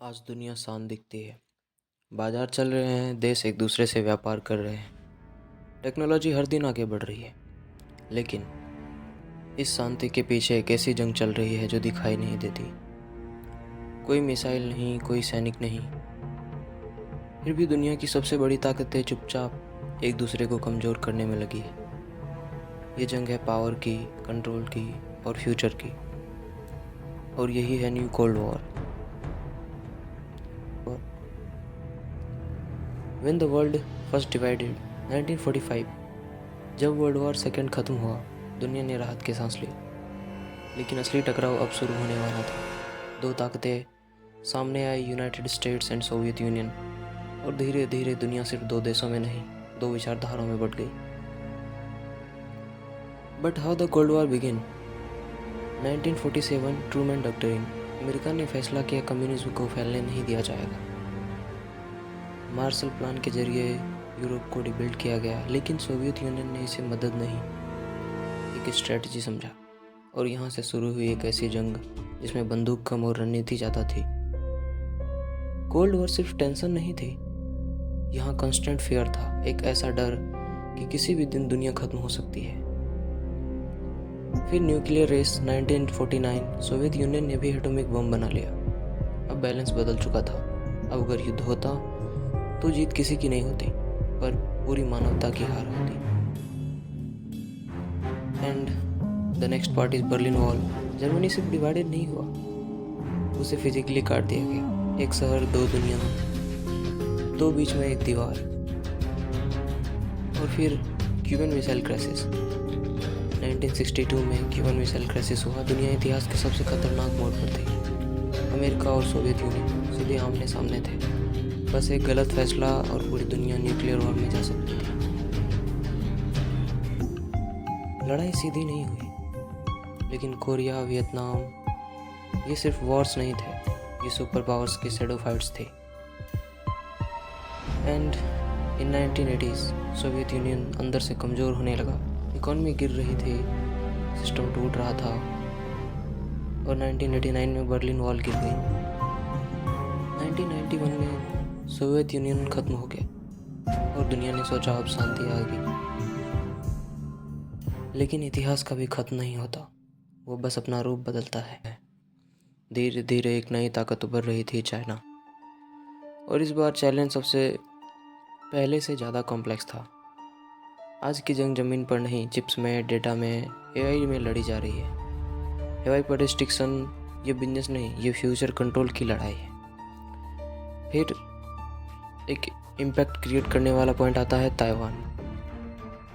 आज दुनिया शांत दिखती है। बाजार चल रहे हैं, देश एक दूसरे से व्यापार कर रहे हैं, टेक्नोलॉजी हर दिन आगे बढ़ रही है। लेकिन इस शांति के पीछे एक ऐसी जंग चल रही है जो दिखाई नहीं देती। कोई मिसाइल नहीं, कोई सैनिक नहीं, फिर भी दुनिया की सबसे बड़ी ताकतें चुपचाप एक दूसरे को कमज़ोर करने में लगी है। ये जंग है पावर की, कंट्रोल की और फ्यूचर की। और यही है new cold war. When the world first divided 1945, जब वर्ल्ड वॉर सेकेंड ख़त्म हुआ, दुनिया ने राहत की सांस ली। लेकिन असली टकराव अब शुरू होने वाला था। दो ताकतें सामने आई, United States and Soviet Union. और धीरे धीरे दुनिया सिर्फ दो देशों में नहीं, दो विचारधाराओं में बट गई। But how the cold war begin? 1947 Truman doctrine. America ने फैसला किया कम्युनिज्म को फैलने नहीं दिया जाएगा। मार्शल प्लान के जरिए यूरोप को रिबिल्ड किया गया, लेकिन सोवियत यूनियन ने इसे मदद नहीं, एक स्ट्रेटजी समझा। और यहाँ से शुरू हुई एक ऐसी जंग जिसमें बंदूक कम और रणनीति ज़्यादा थी। कोल्ड वॉर सिर्फ टेंशन नहीं थी, यहाँ कांस्टेंट फियर था, एक ऐसा डर कि किसी भी दिन दुनिया खत्म हो सकती है। फिर न्यूक्लियर रेस 1949, सोवियत यूनियन ने भी एटॉमिक बम बना लिया। अब बैलेंस बदल चुका था। अब अगर युद्ध होता तो जीत किसी की नहीं होती, पर पूरी मानवता की हार होती। And the next part is Berlin wall. Germany सिर्फ डिवाइडेड नहीं हुआ, उसे फिजिकली काट दिया गया। एक शहर, दो दुनिया, दो बीच में एक दीवार। और फिर क्यूबन मिसाइल क्राइसिस 1962 में क्यूबन मिसाइल क्राइसिस हुआ। दुनिया इतिहास के सबसे खतरनाक मोड़ पर थी। अमेरिका और सोवियत यूनियन सीधे आमने सामने थे। बस एक गलत फैसला और पूरी दुनिया न्यूक्लियर वॉर में जा सकती थी। लड़ाई सीधी नहीं हुई, लेकिन कोरिया, वियतनाम, ये सिर्फ वॉर्स नहीं थे, ये सुपर पावर्स के शैडो फाइट्स थे। And in 1980s Soviet union अंदर से कमज़ोर होने लगा। इकॉनमी गिर रही थी, सिस्टम टूट रहा था। और 1989 में बर्लिन वॉल गिर गई। 1991 में सोवियत यूनियन खत्म हो गया और दुनिया ने सोचा अब शांति आ गई। लेकिन इतिहास कभी खत्म नहीं होता, वो बस अपना रूप बदलता है। धीरे धीरे एक नई ताकत उभर रही थी, चाइना। और इस बार चैलेंज सबसे पहले से ज़्यादा कॉम्प्लेक्स था। आज की जंग ज़मीन पर नहीं, चिप्स में, डेटा में, एआई में लड़ी जा रही है। एआई पर रिस्ट्रिक्शन ये बिजनेस नहीं, ये फ्यूचर कंट्रोल की लड़ाई है। फिर एक इम्पैक्ट क्रिएट करने वाला पॉइंट आता है ताइवान।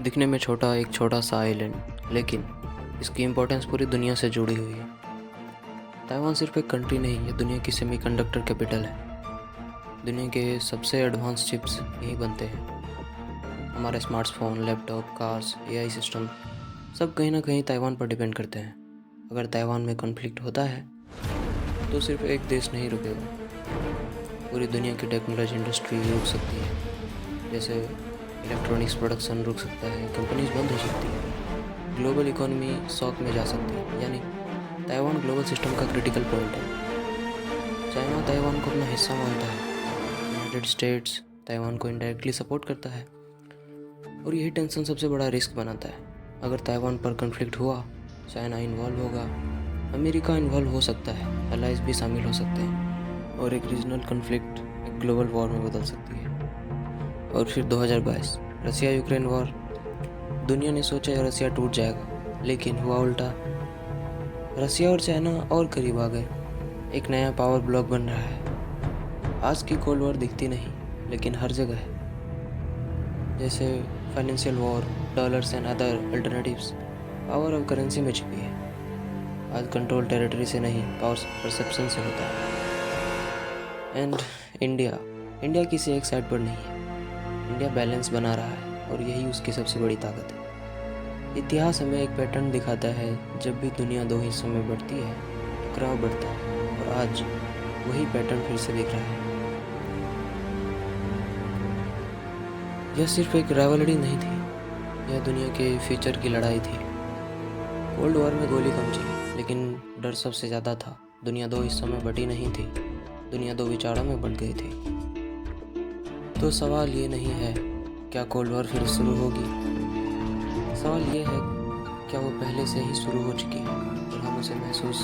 दिखने में छोटा, एक छोटा सा आइलैंड, लेकिन इसकी इम्पोर्टेंस पूरी दुनिया से जुड़ी हुई है। ताइवान सिर्फ एक कंट्री नहीं, ये दुनिया की सेमीकंडक्टर कैपिटल है। दुनिया के सबसे एडवांस चिप्स यहीं बनते हैं। हमारे smartphone, laptop, cars, AI system सब कहीं ना कहीं ताइवान पर डिपेंड करते हैं। अगर ताइवान में कॉन्फ्लिक्ट होता है तो सिर्फ एक देश नहीं रुकेगा, पूरी दुनिया की टेक्नोलॉजी इंडस्ट्री रुक सकती है। जैसे इलेक्ट्रॉनिक्स प्रोडक्शन रुक सकता है, कंपनीज बंद हो सकती है, ग्लोबल इकोनॉमी शॉक में जा सकती है। यानी ताइवान ग्लोबल सिस्टम का क्रिटिकल पॉइंट है। चाइना ताइवान को अपना हिस्सा मानता है, यूनाइटेड स्टेट्स ताइवान को इनडायरेक्टली सपोर्ट करता है। और यही टेंशन सबसे बड़ा रिस्क बनाता है। अगर ताइवान पर कॉन्फ्लिक्ट हुआ, चाइना इन्वॉल्व होगा, अमेरिका इन्वॉल्व हो सकता है, अलाइज भी शामिल हो सकते हैं, और एक रीजनल कॉन्फ्लिक्ट एक ग्लोबल वॉर में बदल सकती है। और फिर 2022 रसिया यूक्रेन वॉर। दुनिया ने सोचा रसिया टूट जाएगा, लेकिन हुआ उल्टा। रसिया और चाइना और करीब आ गए, एक नया पावर ब्लॉक बन रहा है। आज की कोल्ड वॉर दिखती नहीं, लेकिन हर जगह है। जैसे financial war, dollars and other alternatives, power अब करेंसी में छिपी है। आज कंट्रोल टेरिटरी से नहीं, पावर परसेप्शन से होता है। एंड इंडिया किसी एक साइड पर नहीं है। इंडिया बैलेंस बना रहा है, और यही उसकी सबसे बड़ी ताकत है। इतिहास हमें एक पैटर्न दिखाता है, जब भी दुनिया दो हिस्सों में बढ़ती है, टकराव बढ़ता है। और आज वही पैटर्न फिर से दिख रहा है। यह सिर्फ एक राइवलरी नहीं थी, यह दुनिया के फ्यूचर की लड़ाई थी। कोल्ड वॉर में गोली कम चली, लेकिन डर सबसे ज़्यादा था। दुनिया दो हिस्सों में बटी नहीं थी, दुनिया दो विचारों में बंट गई थी। तो सवाल ये नहीं है क्या कोल्ड वॉर फिर शुरू होगी, सवाल ये है क्या वो पहले से ही शुरू हो चुकी है और हम उसे महसूस